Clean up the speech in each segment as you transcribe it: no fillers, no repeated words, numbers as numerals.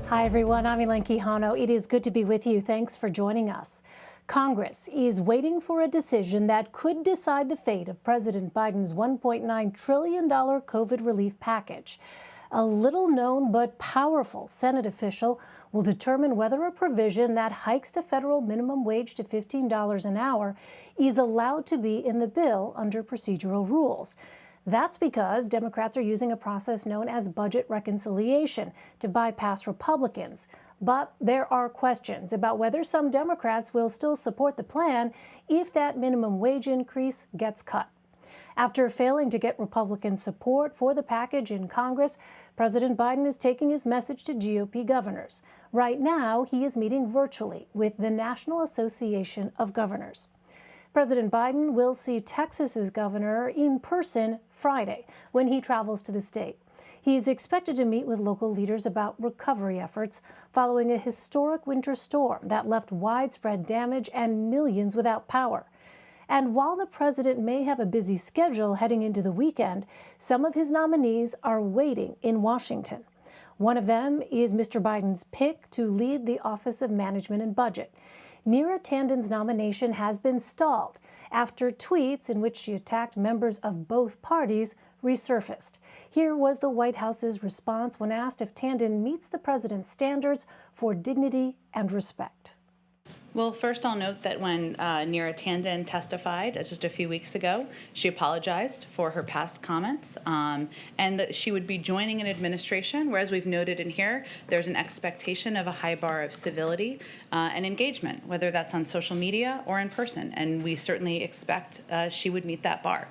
Hi, everyone. I'm Elaine Quijano. It is good to be with you. Thanks for joining us. Congress is waiting for a decision that could decide the fate of President Biden's $1.9 trillion COVID relief package. A little known but powerful Senate official will determine whether a provision that hikes the federal minimum wage to $15 an hour is allowed to be in the bill under procedural rules. That's because Democrats are using a process known as budget reconciliation to bypass Republicans. But there are questions about whether some Democrats will still support the plan if that minimum wage increase gets cut. After failing to get Republican support for the package in Congress, President Biden is taking his message to GOP governors. Right now, he is meeting virtually with the National Association of Governors. President Biden will see Texas's governor in person Friday when he travels to the state. He is expected to meet with local leaders about recovery efforts following a historic winter storm that left widespread damage and millions without power. And while the president may have a busy schedule heading into the weekend, some of his nominees are waiting in Washington. One of them is Mr. Biden's pick to lead the Office of Management and Budget. Neera Tanden's nomination has been stalled after tweets in which she attacked members of both parties resurfaced. Here was the White House's response when asked if Tanden meets the president's standards for dignity and respect. Well, first I'll note that when Neera Tanden testified just a few weeks ago, she apologized for her past comments and that she would be joining an administration where, as we've noted in here, there's an expectation of a high bar of civility and engagement, whether that's on social media or in person. And we certainly expect she would meet that bar.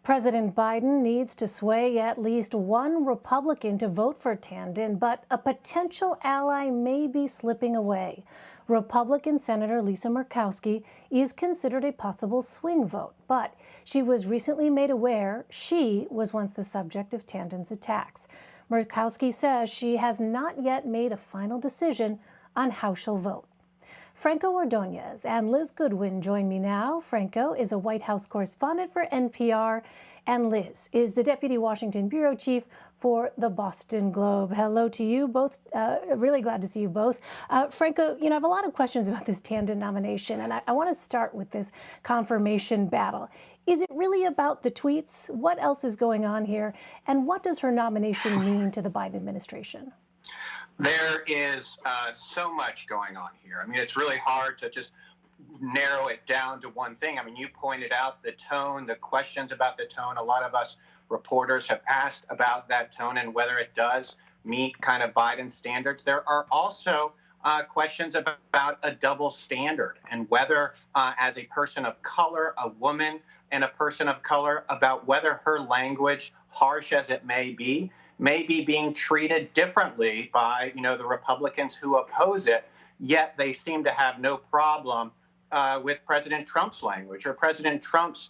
President Biden needs to sway at least one Republican to vote for Tanden, but a potential ally may be slipping away. Republican Senator Lisa Murkowski is considered a possible swing vote, but she was recently made aware she was once the subject of Tanden's attacks. Murkowski says she has not yet made a final decision on how she'll vote. Franco Ordoñez and Liz Goodwin join me now. Franco is a White House correspondent for NPR, and Liz is the Deputy Washington Bureau Chief for the Boston Globe. Hello to you both. Really glad to see you both. Franco, I have a lot of questions about this Tanden nomination, and I want to start with this confirmation battle. Is it really about the tweets? What else is going on here? And what does her nomination mean to the Biden administration? There is so much going on here. I mean, it's really hard to just narrow it down to one thing. I mean, you pointed out the tone, the questions about the tone. A lot of us reporters have asked about that tone and whether it does meet kind of Biden standards. There are also questions about a double standard and whether, as a person of color, a woman and a person of color, about whether her language, harsh as it may be being treated differently by, the Republicans who oppose it, yet they seem to have no problem with President Trump's language or President Trump's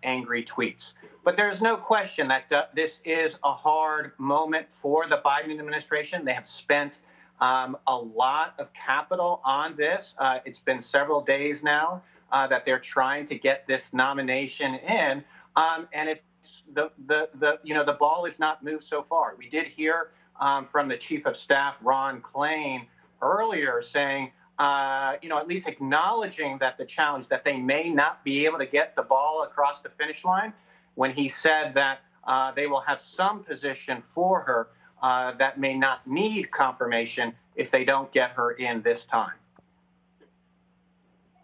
angry tweets. But there's no question that this is a hard moment for the Biden administration. They have spent a lot of capital on this. It's been several days now that they're trying to get this nomination in, and it's the ball is not moved so far. We did hear from the Chief of Staff, Ron Klain, earlier saying, at least acknowledging that the challenge that they may not be able to get the ball across the finish line, when he said that they will have some position for her that may not need confirmation if they don't get her in this time.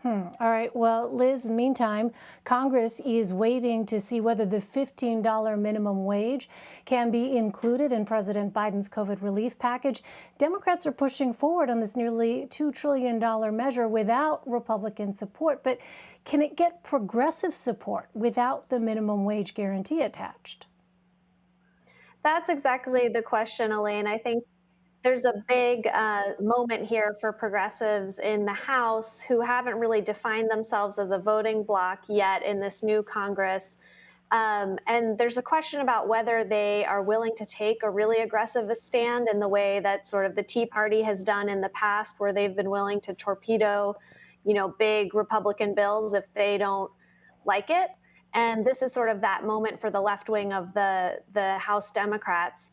All right. Well, Liz, in the meantime, Congress is waiting to see whether the $15 minimum wage can be included in President Biden's COVID relief package. Democrats are pushing forward on this nearly $2 trillion measure without Republican support. But can it get progressive support without the minimum wage guarantee attached? That's exactly the question, Elaine. I think there's a big moment here for progressives in the House who haven't really defined themselves as a voting bloc yet in this new Congress. And there's a question about whether they are willing to take a really aggressive stand in the way that sort of the Tea Party has done in the past, where they've been willing to torpedo, big Republican bills if they don't like it. And this is sort of that moment for the left wing of the House Democrats.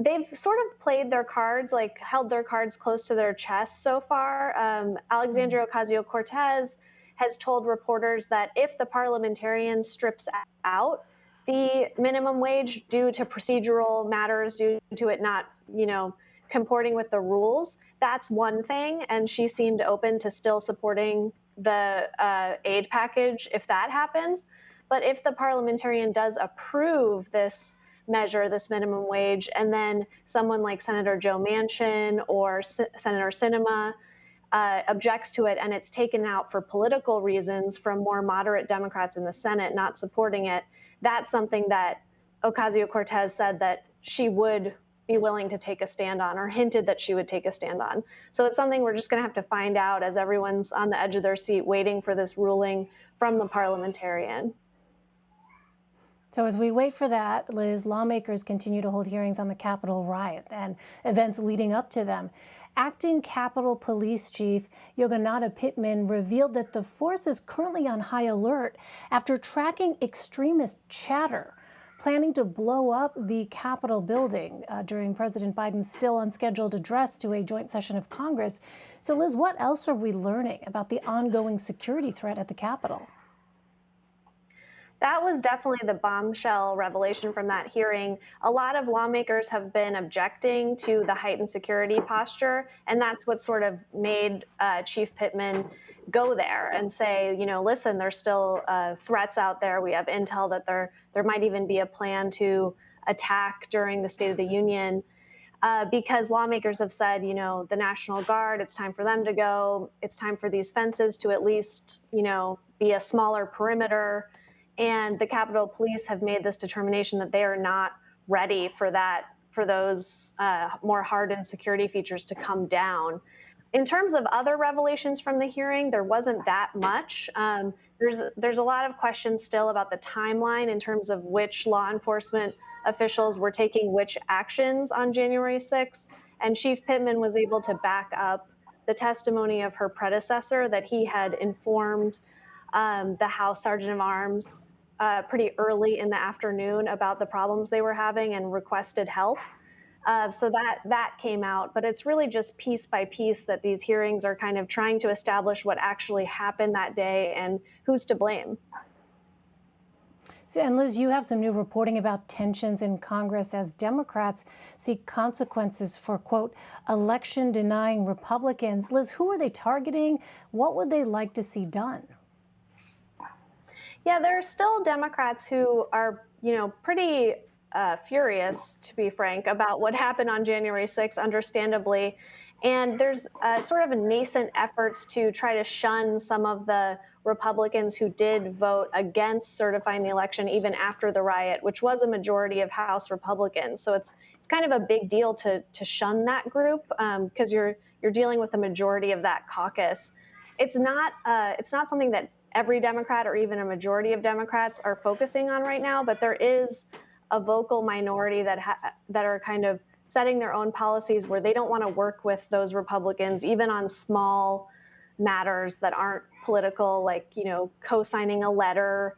they've sort of played their cards, like held their cards close to their chest so far. Alexandria Ocasio-Cortez has told reporters that if the parliamentarian strips out the minimum wage due to procedural matters, due to it not, comporting with the rules, that's one thing. And she seemed open to still supporting the aid package if that happens. But if the parliamentarian does approve this measure, this minimum wage, and then someone like Senator Joe Manchin or Senator Sinema objects to it, and it's taken out for political reasons from more moderate Democrats in the Senate not supporting it, that's something that Ocasio-Cortez said that she would be willing to take a stand on, or hinted that she would take a stand on. So it's something we're just going to have to find out as everyone's on the edge of their seat waiting for this ruling from the parliamentarian. So as we wait for that, Liz, lawmakers continue to hold hearings on the Capitol riot and events leading up to them. Acting Capitol Police Chief Yogananda Pittman revealed that the force is currently on high alert after tracking extremist chatter, planning to blow up the Capitol building during President Biden's still unscheduled address to a joint session of Congress. So, Liz, what else are we learning about the ongoing security threat at the Capitol? That was definitely the bombshell revelation from that hearing. A lot of lawmakers have been objecting to the heightened security posture, and that's what sort of made Chief Pittman go there and say, listen, there's still threats out there. We have intel that there might even be a plan to attack during the State of the Union. Because lawmakers have said, the National Guard, it's time for them to go. It's time for these fences to at least, be a smaller perimeter. And the Capitol Police have made this determination that they are not ready for those more hardened security features to come down. In terms of other revelations from the hearing, there wasn't that much. There's a lot of questions still about the timeline in terms of which law enforcement officials were taking which actions on January 6th. And Chief Pittman was able to back up the testimony of her predecessor that he had informed the House Sergeant of Arms pretty early in the afternoon about the problems they were having and requested help. So that came out, but it's really just piece by piece that these hearings are kind of trying to establish what actually happened that day and who's to blame. So, and Liz, you have some new reporting about tensions in Congress as Democrats seek consequences for, quote, election-denying Republicans. Liz, who are they targeting? What would they like to see done? Yeah, there are still Democrats who are, pretty furious, to be frank, about what happened on January 6th, understandably. And there's sort of a nascent efforts to try to shun some of the Republicans who did vote against certifying the election even after the riot, which was a majority of House Republicans. So it's kind of a big deal to shun that group because you're dealing with a majority of that caucus. It's not something that every Democrat or even a majority of Democrats are focusing on right now, but there is a vocal minority that are kind of setting their own policies where they don't want to work with those Republicans, even on small matters that aren't political, like, co-signing a letter,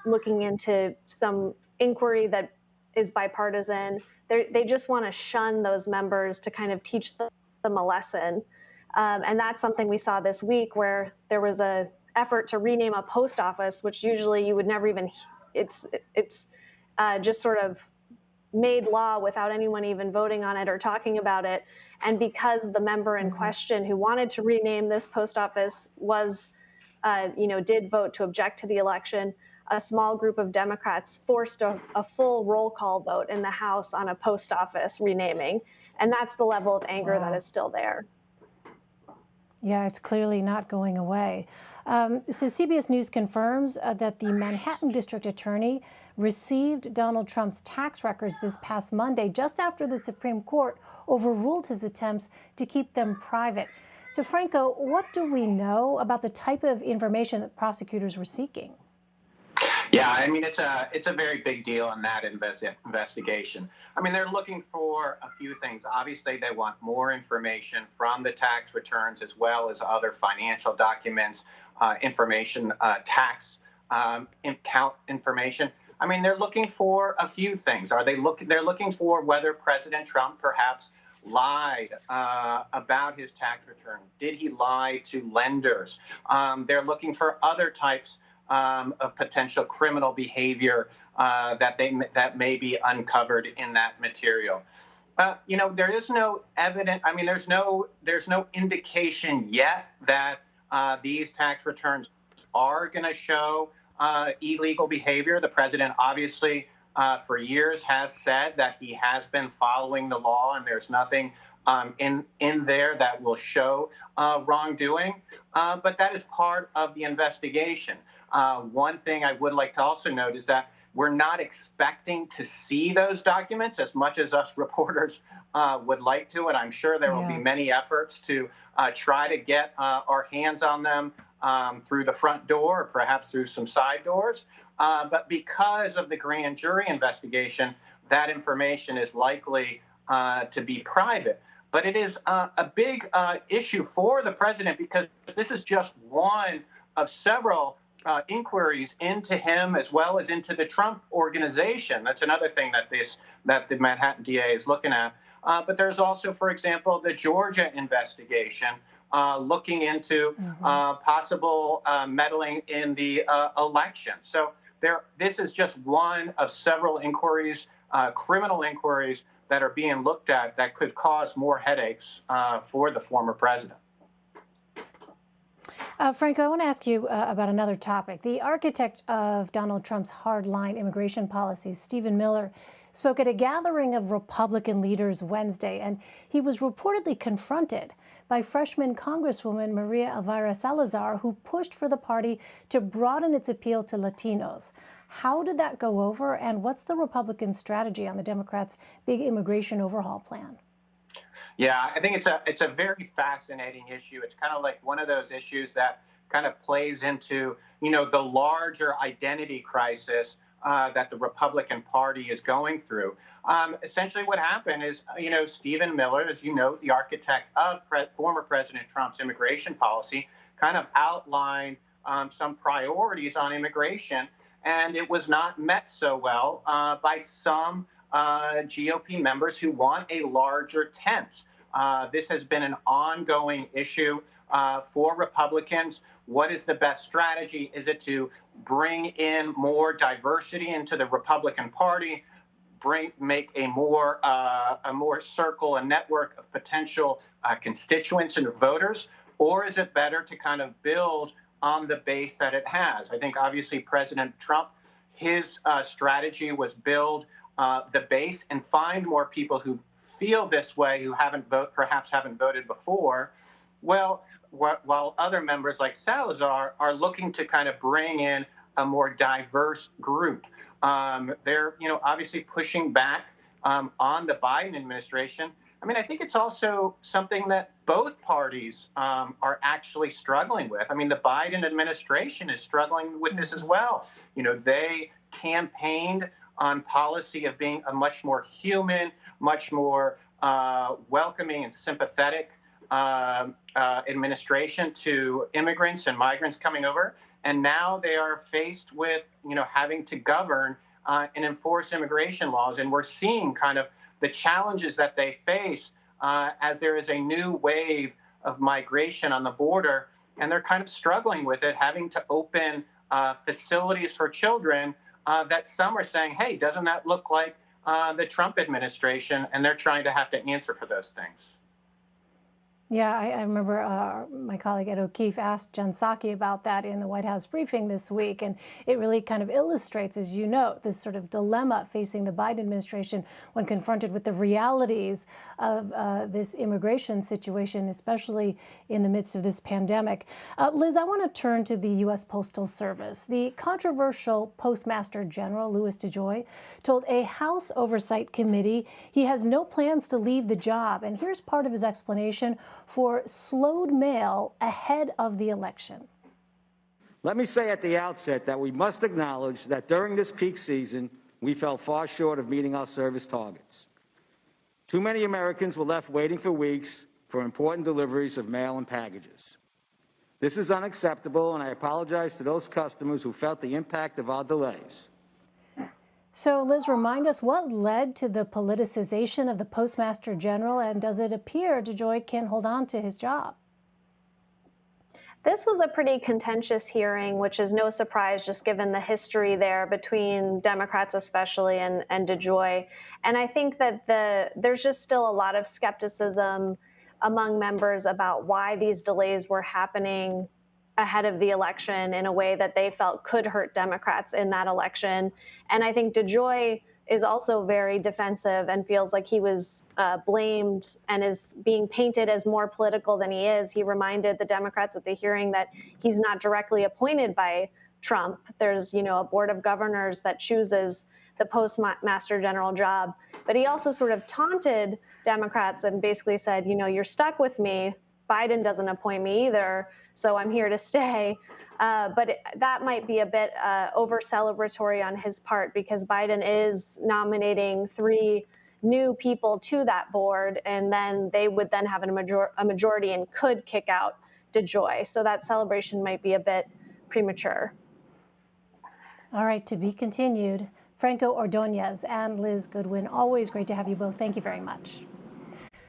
looking into some inquiry that is bipartisan. They just want to shun those members to kind of teach them a lesson. And that's something we saw this week where there was a effort to rename a post office, which usually you would never even, it's just sort of made law without anyone even voting on it or talking about it. And because the member in question who wanted to rename this post office was, did vote to object to the election, a small group of Democrats forced a full roll call vote in the House on a post office renaming. And that's the level of anger that is still there. Yeah, it's clearly not going away. So CBS News confirms that the Manhattan District Attorney received Donald Trump's tax records this past Monday, just after the Supreme Court overruled his attempts to keep them private. So, Franco, what do we know about the type of information that prosecutors were seeking? Yeah, I mean, it's a very big deal in that investigation. I mean, they're looking for a few things. Obviously, they want more information from the tax returns as well as other financial documents, information, tax count information. I mean, they're looking for a few things. They're looking for whether President Trump perhaps lied about his tax return. Did he lie to lenders? They're looking for other types of potential criminal behavior that may be uncovered in that material. There is no evidence. I mean, there's no indication yet that these tax returns are going to show illegal behavior. The president obviously for years has said that he has been following the law, and there's nothing in there that will show wrongdoing. But that is part of the investigation. One thing I would like to also note is that we're not expecting to see those documents as much as us reporters would like to, and I'm sure there will be many efforts to try to get our hands on them through the front door or perhaps through some side doors. But because of the grand jury investigation, that information is likely to be private. But it is a big issue for the president because this is just one of several inquiries into him as well as into the Trump organization. That's another thing that the Manhattan DA is looking at. But there's also, for example, the Georgia investigation looking into possible meddling in the election. So this is just one of several inquiries, criminal inquiries that are being looked at that could cause more headaches for the former president. Franco, I want to ask you about another topic. The architect of Donald Trump's hardline immigration policies, Stephen Miller, spoke at a gathering of Republican leaders Wednesday, and he was reportedly confronted by freshman Congresswoman Maria Elvira Salazar, who pushed for the party to broaden its appeal to Latinos. How did that go over, and what's the Republican strategy on the Democrats' big immigration overhaul plan? Yeah, I think it's a very fascinating issue. It's kind of like one of those issues that kind of plays into, the larger identity crisis that the Republican Party is going through. Essentially what happened is, Stephen Miller, as you know, the architect of former President Trump's immigration policy, kind of outlined some priorities on immigration, and it was not met so well by some GOP members who want a larger tent. This has been an ongoing issue for Republicans. What is the best strategy? Is it to bring in more diversity into the Republican Party, make a more circle, a network of potential constituents and voters, or is it better to kind of build on the base that it has? I think obviously President Trump, his strategy was build the base and find more people who feel this way, who perhaps haven't voted before. Well, while other members like Salazar are looking to kind of bring in a more diverse group. They're, obviously pushing back on the Biden administration. I mean, I think it's also something that both parties are actually struggling with. I mean, the Biden administration is struggling with this as well. They campaigned on policy of being a much more human, much more welcoming and sympathetic administration to immigrants and migrants coming over. And now they are faced with, having to govern and enforce immigration laws. And we're seeing kind of the challenges that they face as there is a new wave of migration on the border. And they're kind of struggling with it, having to open facilities for children that some are saying, hey, doesn't that look like the Trump administration? And they're trying to have to answer for those things. Yeah, I remember my colleague Ed O'Keefe asked Jen Psaki about that in the White House briefing this week, and it really kind of illustrates, as you know, this sort of dilemma facing the Biden administration when confronted with the realities of this immigration situation, especially in the midst of this pandemic. Liz, I want to turn to the U.S. Postal Service. The controversial Postmaster General, Louis DeJoy, told a House Oversight Committee he has no plans to leave the job, and here's part of his explanation for slowed mail ahead of the election. Let me say at the outset that we must acknowledge that during this peak season, we fell far short of meeting our service targets. Too many Americans were left waiting for weeks for important deliveries of mail and packages. This is unacceptable, and I apologize to those customers who felt the impact of our delays. So, Liz, remind us what led to the politicization of the Postmaster General, and does it appear DeJoy can hold on to his job? This was a pretty contentious hearing, which is no surprise just given the history there between Democrats especially and DeJoy. And I think that there's just still a lot of skepticism among members about why these delays were happening ahead of the election in a way that they felt could hurt Democrats in that election. And I think DeJoy is also very defensive and feels like he was blamed and is being painted as more political than he is. He reminded the Democrats at the hearing that he's not directly appointed by Trump. There's, a board of governors that chooses the Postmaster General job. But he also sort of taunted Democrats and basically said, you're stuck with me. Biden doesn't appoint me either, so I'm here to stay. But that might be a bit over-celebratory on his part because Biden is nominating 3 new people to that board, and then they would then have a majority and could kick out DeJoy. So that celebration might be a bit premature. All right, to be continued. Franco Ordoñez and Liz Goodwin, always great to have you both. Thank you very much.